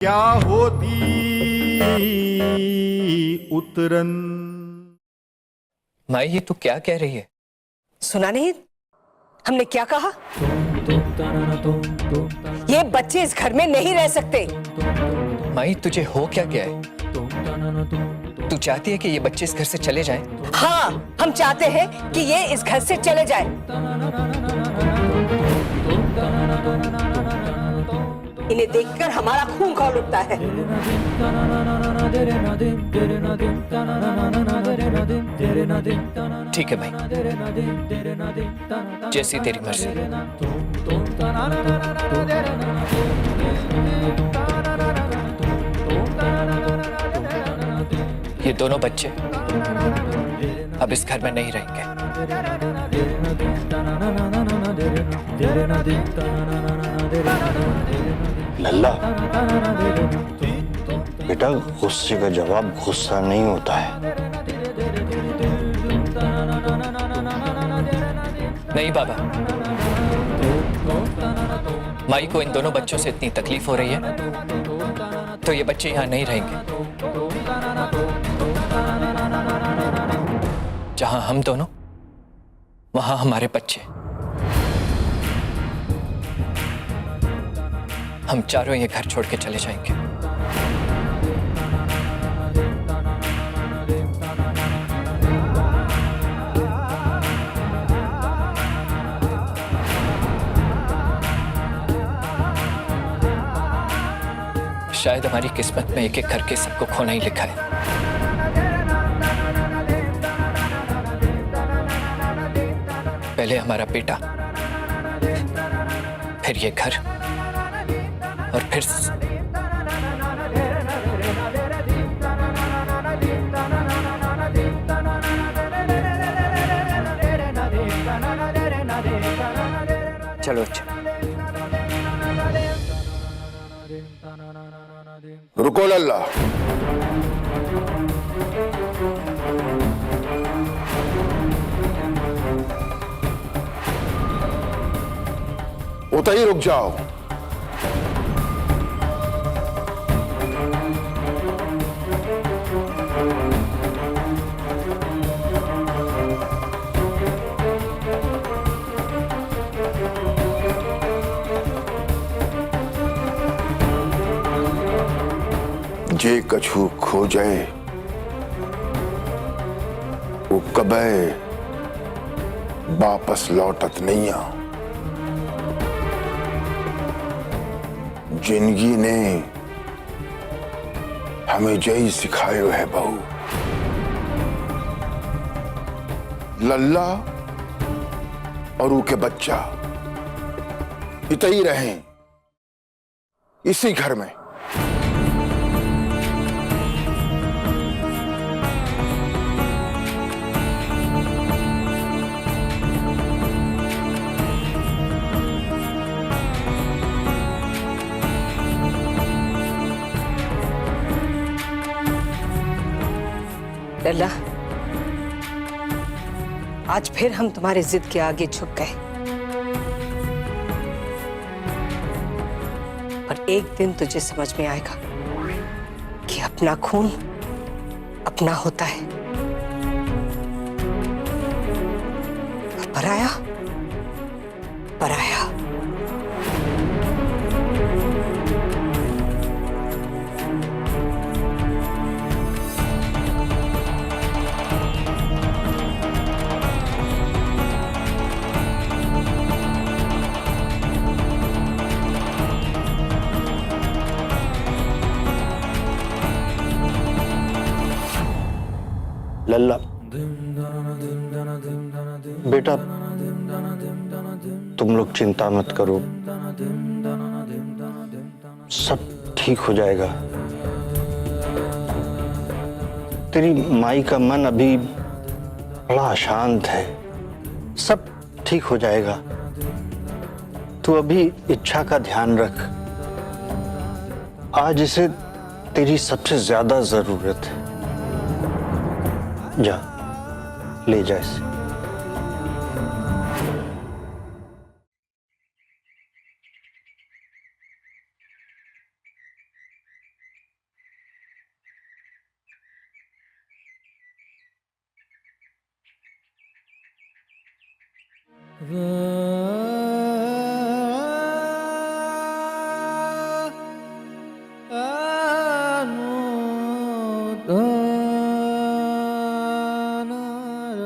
क्या होती उतरन। माई ये तू क्या कह रही है? सुना नहीं हमने क्या कहा? ये बच्चे इस घर में नहीं रह सकते। माई तुझे हो क्या गया है? तू चाहती है कि ये बच्चे इस घर से चले जाएं? हाँ, हम चाहते हैं कि ये इस घर से चले जाए। इन्हें देखकर हमारा खून खौल उठता है। ठीक है भाई, जैसी तेरी मर्जी। ये दोनों बच्चे अब इस घर में नहीं रहेंगे। लल्ला, बेटा गुस्से का जवाब गुस्सा नहीं होता है। नहीं बाबा, माई को इन दोनों बच्चों से इतनी तकलीफ हो रही है तो ये बच्चे यहाँ नहीं रहेंगे। जहां हम दोनों, वहां हमारे बच्चे। हम चारों ये घर छोड़ के चले जाएंगे। शायद हमारी किस्मत में एक एक करके सबको खोना ही लिखा है। पहले हमारा बेटा, फिर ये घर, और फिर चलो अच्छा। रुको लल्ला, उतना ही रुक जाओ। जे कछु खो जाए वो कबे वापस लौटत नहीं आ। जिंदगी ने हमें यही सिखायो है बहू। लल्ला और उनके बच्चा इतना ही रहें इसी घर में। लल्ला, आज फिर हम तुम्हारे जिद के आगे झुक गए, पर एक दिन तुझे समझ में आएगा कि अपना खून अपना होता है और पराया पराया। लल्ला, बेटा तुम लोग चिंता मत करो, सब ठीक हो जाएगा। तेरी माई का मन अभी बड़ा अशांत है, सब ठीक हो जाएगा। तू अभी इच्छा का ध्यान रख, आज इसे तेरी सबसे ज्यादा जरूरत है। जा ले जा इसे।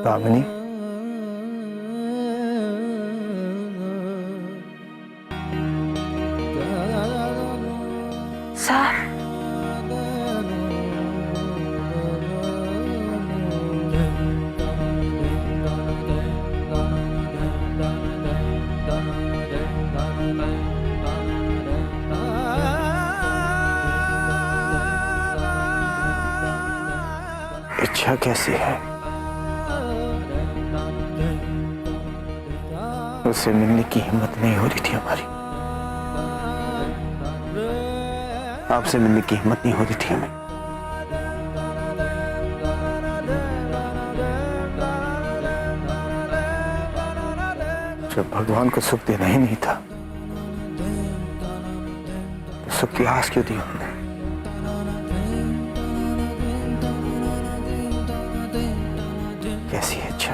दामिनी, सर, इच्छा कैसी है? उससे मिलने की हिम्मत नहीं हो रही थी हमारी। आपसे मिलने की हिम्मत नहीं हो रही थी हमें। जब भगवान को सुख देना ही नहीं था तो सुख की आस क्यों दी हमने? कैसी है इच्छा?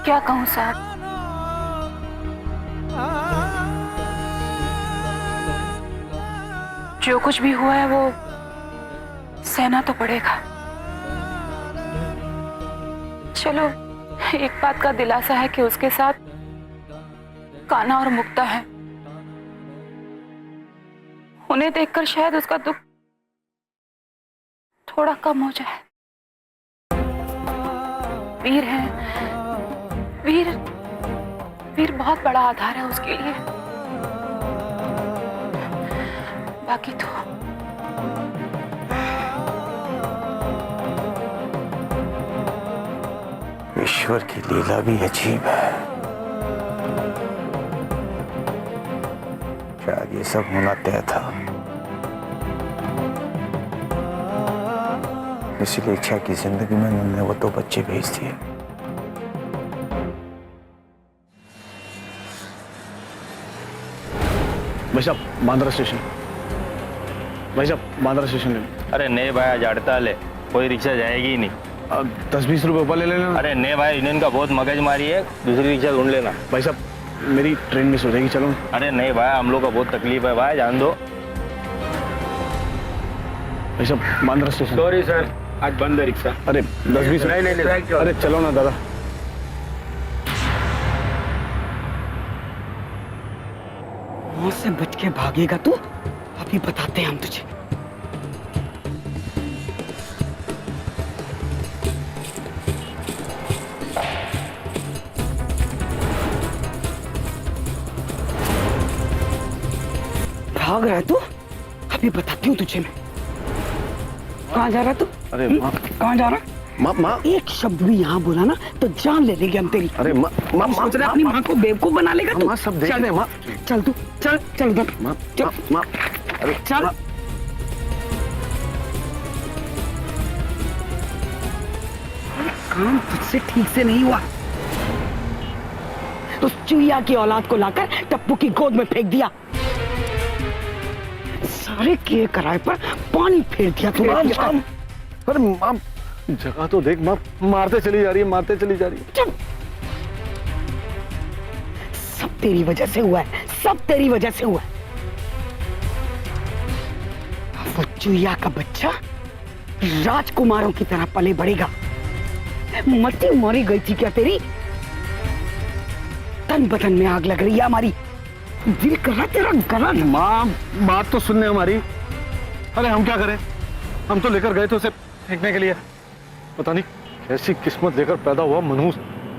क्या कहूं साहब, जो कुछ भी हुआ है वो सहना तो पड़ेगा। चलो, एक बात का दिलासा है कि उसके साथ कान्हा और मुक्ता है। उन्हें देखकर शायद उसका दुख थोड़ा कम हो जाए। वीर है, वीर बहुत बड़ा आधार है उसके लिए। बाकी तो ईश्वर की लीला भी अजीब है। शायद ये सब होना तय था, इसीलिए इच्छा की जिंदगी में उन्होंने वो 2 बच्चे भेज दिए। भाई साहब, बांद्रा स्टेशन। भाई साहब, बांद्रा स्टेशन ले लो। अरे नहीं भाई, आज हड़ताल है, कोई रिक्शा जाएगी ही नहीं। 10-20 रुपए ऊपर ले लेना। अरे नहीं भाई, यूनियन का बहुत मगज मारी है, दूसरी रिक्शा ढूंढ लेना। भाई साहब, मेरी ट्रेन मिस हो जाएगी, चलो। अरे नहीं भाई, हम लोग का बहुत तकलीफ है भाई, जान दो। भाई साहब, बांद्रा स्टेशन। सॉरी सर, आज बंद है रिक्शा। अरे 10-20 नहीं, अरे चलो ना दादा। मौत से बच के भागेगा तू, अभी बताते हैं हम तुझे। भाग रहा है तू, अभी बताती हूँ तुझे मैं। कहाँ जा रहा है तू? अरे माँ, कहाँ जा रहा है? माँ, एक शब्द भी यहाँ बोला ना तो जान ले लेंगे हम तेरी। अरे माँ, सोच रहा है अपनी माँ को बेवकूफ बना लेगा तू? माँ, सब देख रहे हैं माँ। चल तू, चल उधर। माँ, अरे चल। काम तुझसे ठीक से नहीं हुआ। उस चुईया की औलाद को लाकर टप्पू की गोद में फेंक दिया। सारे किए कराए पर पानी फेर दिया तूने। अरे माँ, जगह तो देख माँ, मारते चली जा रही है, मारते चली जा रही है। चुप। सब तेरी वजह से हुआ है, सब तेरी वजह से हुआ है। वो चुईया का बच्चा राजकुमारों की तरह पले बढ़ेगा। मती मारी गई थी क्या तेरी? तन बदन में आग लग रही है हमारी। दिल कर रहा तेरा गला। माँ, बात तो सुनने हमारी। अरे हम क्या करें, हम तो लेकर गए थे उसे फेंकने के लिए। पता नहीं कैसी किस्मत लेकर पैदा हुआ मनहूस,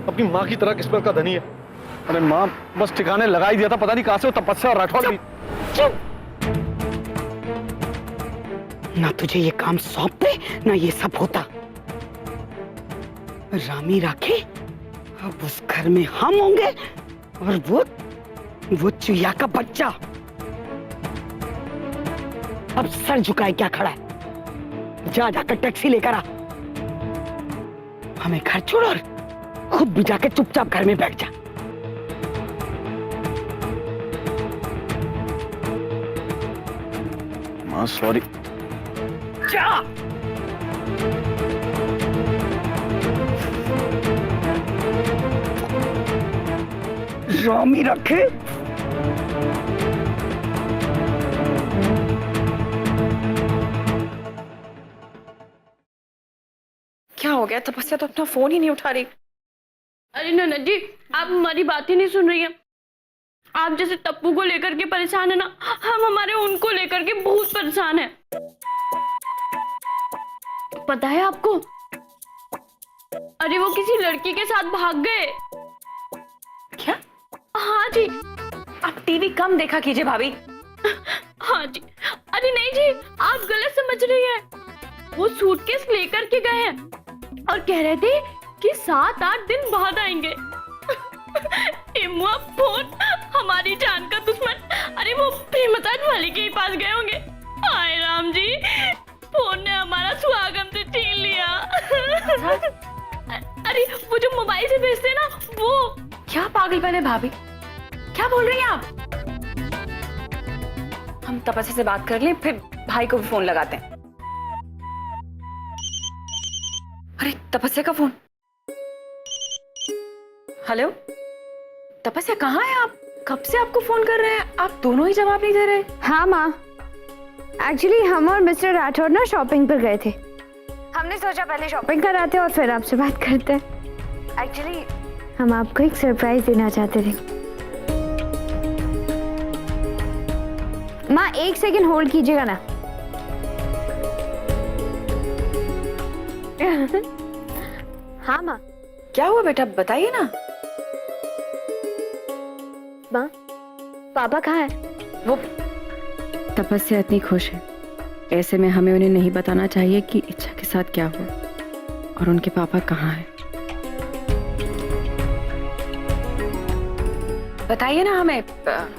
अपनी माँ की तरह किस्मत का धनी है। अरे माँ, बस ठिकाने लगा ही दिया था, पता नहीं कहां से वो तपस्या और राठौड़ भी। चुप। ना तुझे ये काम सौंपते ना ये सब होता। रामी राखे, अब उस घर में हम होंगे और वो चुईया का बच्चा। अब सर झुकाए क्या खड़ा है? जा जाकर टैक्सी लेकर आ, हमें घर छोड़ और खुद भी जाकर चुपचाप घर में बैठ जा। माँ सॉरी। जा। राम ही रखे। क्या हो गया? तपस्या तो अपना फोन ही नहीं उठा रही। अरे ननद जी, आप हमारी बात ही नहीं सुन रही हैं। आप जैसे टप्पू को लेकर के परेशान है ना, हम हमारे उनको लेकर के बहुत परेशान है। पता है आपको? अरे वो किसी लड़की के साथ भाग गए। क्या? हाँ जी। आप टीवी कम देखा कीजिए भाभी। हाँ जी। अरे नहीं जी, आप गलत समझ रही हैं। वो सूटकेस लेकर के गए हैं और कह रहे थे कि 7-8 दिन बाद आएंगे। फोन हमारी जान का दुश्मन, अरे वो प्रेमताज वाली के ही पास गए होंगे। हाय राम जी, फोन ने हमारा सुहाग हमसे छीन लिया। अरे वो जो मोबाइल से भेजते हैं ना, वो। क्या पागलपन है भाभी, क्या बोल रही हैं आप? हम तपस्या से बात कर लें, फिर भाई को भी फोन लगाते हैं। अरे तपस्या का फोन। हेलो तपस्या, कहाँ है आप? कब से आपको फोन कर रहे हैं, आप दोनों ही जवाब नहीं दे रहे। हाँ माँ, एक्चुअली हम और मिस्टर राठौर ना शॉपिंग पर गए थे। हमने सोचा पहले शॉपिंग कराते और फिर आपसे बात करते हैं। एक्चुअली हम आपको एक सरप्राइज देना चाहते थे। माँ 1 सेकंड होल्ड कीजिएगा ना। हाँ माँ। क्या हुआ बेटा, बताइए ना। माँ पापा कहाँ है? वो तपस्या इतनी खुश है, ऐसे में हमें उन्हें नहीं बताना चाहिए कि इच्छा के साथ क्या हुआ और उनके पापा कहाँ हैं। बताइए ना हमें,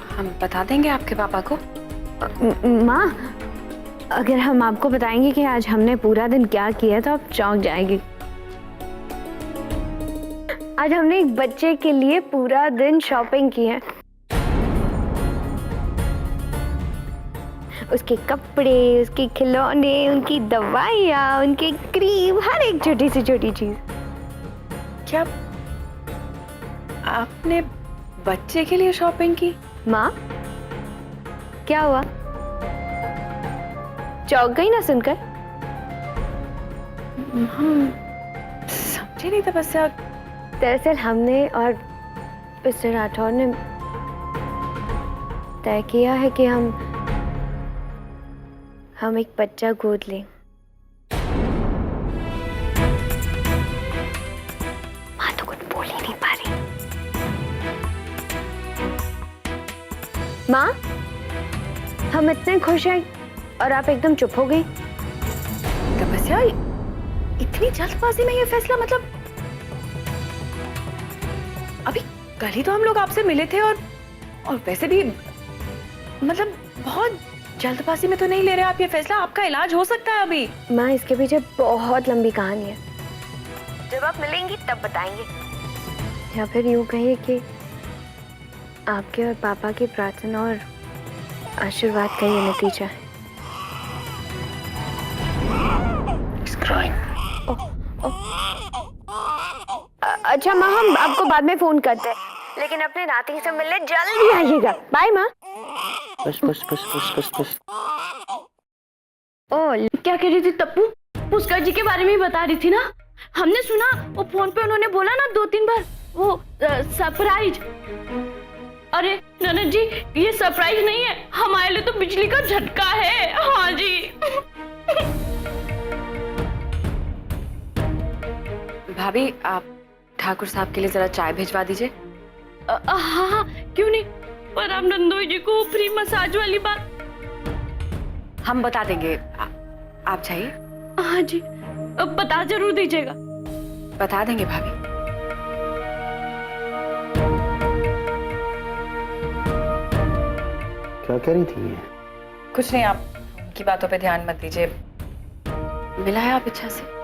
हम बता देंगे आपके पापा को। माँ अगर हम आपको बताएंगे कि आज हमने पूरा दिन क्या किया तो आप चौंक जाएंगे। आज हमने एक बच्चे के लिए पूरा दिन शॉपिंग की है। उसके कपड़े, उसके खिलौने, उनकी दवाइयाँ, उनके क्रीम, हर एक छोटी से छोटी चीज। क्या आपने बच्चे के लिए शॉपिंग की? माँ क्या हुआ, चौंक गई ना सुनकर? हम समझे नहीं तपस्या। दरअसल हमने और मिस्टर राठौर ने तय किया है कि हम एक बच्चा गोद लें। माँ तो कुछ बोल ही नहीं पा रही। माँ हम इतने खुश हैं और आप एकदम चुप हो गई। तपस्या इतनी जल्दबाजी में ये फैसला, मतलब अभी कल ही तो हम लोग आपसे मिले थे और वैसे भी मतलब बहुत जल्दबाजी में तो नहीं ले रहे आप ये फैसला। आपका इलाज हो सकता है अभी। माँ इसके पीछे बहुत लंबी कहानी है, जब आप मिलेंगी तब बताएंगे। या फिर यूं कहिए कि आपके और पापा की प्रार्थना और आशीर्वाद का ये नतीजा है। अच्छा माँ हम आपको बाद में फोन करते हैं, लेकिन अपने नाती से मिलने जल्दी आइएगा। बाय माँ। बस बस बस बस बस बस। ओ क्या कह रही थी टप्पू? पुष्कर जी के बारे में ही बता रही थी ना। हमने सुना वो फोन पे उन्होंने बोला ना 2-3 बार वो सरप्राइज। अरे ननद जी ये सरप्राइज नहीं है, हमारे लिए तो बिजली का झटका है। हाँ जी। भाभी आप ठाकुर साहब के लिए जरा चाय भिजवा दीजिए। हाँ क्यों नहीं, पर आप नंदोई जी को फ्री मसाज वाली बात हम बता देंगे। आप जाइए। हाँ जी बता जरूर दीजिएगा। बता देंगे भाभी। क्या कह रही थी ये? कुछ नहीं, आप उनकी बातों पे ध्यान मत दीजिए। मिला है आप इच्छा से?